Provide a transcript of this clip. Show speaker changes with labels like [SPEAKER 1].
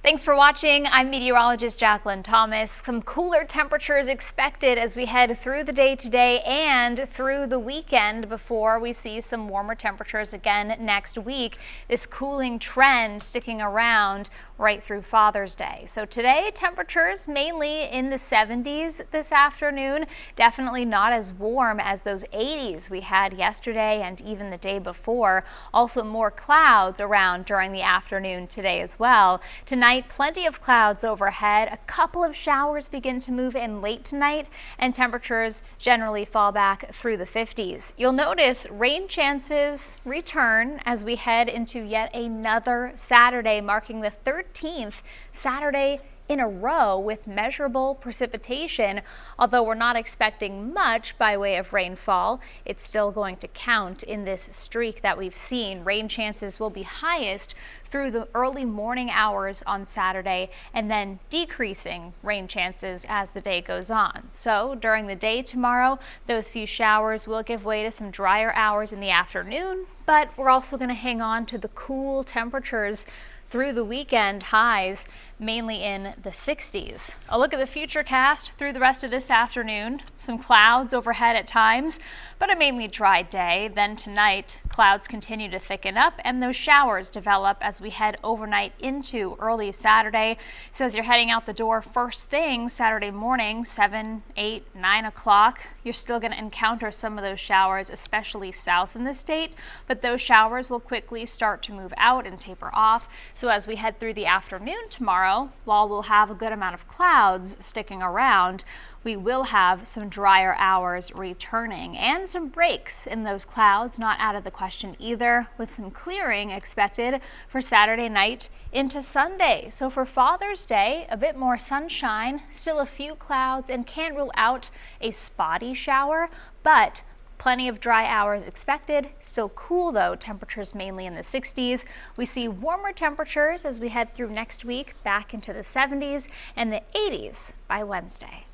[SPEAKER 1] Thanks for watching. I'm meteorologist Jacqueline Thomas. Some cooler temperatures expected as we head through the day today and through the weekend before we see some warmer temperatures again next week. This cooling trend sticking around right through Father's Day. So today temperatures mainly in the 70s this afternoon. Definitely not as warm as those 80s we had yesterday and even the day before. Also more clouds around during the afternoon today as well. Tonight, plenty of clouds overhead. A couple of showers begin to move in late tonight, and temperatures generally fall back through the 50s. You'll notice rain chances return as we head into yet another Saturday, marking the 13th Saturday in a row with measurable precipitation. Although we're not expecting much by way of rainfall, it's still going to count in this streak that we've seen. Rain chances will be highest through the early morning hours on Saturday, and then decreasing rain chances as the day goes on. So during the day tomorrow, those few showers will give way to some drier hours in the afternoon, but we're also going to hang on to the cool temperatures through the weekend, highs mainly in the 60s. A look at the futurecast through the rest of this afternoon. Some clouds overhead at times, but a mainly dry day. Then tonight, clouds continue to thicken up and those showers develop as we head overnight into early Saturday. So as you're heading out the door first thing Saturday morning, 7, 8, 9 o'clock, you're still going to encounter some of those showers, especially south in the state, but those showers will quickly start to move out and taper off. So as we head through the afternoon tomorrow, while we'll have a good amount of clouds sticking around, we will have some drier hours returning and some breaks in those clouds, not out of the question either, with some clearing expected for Saturday night into Sunday. So for Father's Day, a bit more sunshine, still a few clouds, and can't rule out a spotty shower, but plenty of dry hours expected. Still cool though, temperatures mainly in the 60s. We see warmer temperatures as we head through next week, back into the 70s and the 80s by Wednesday.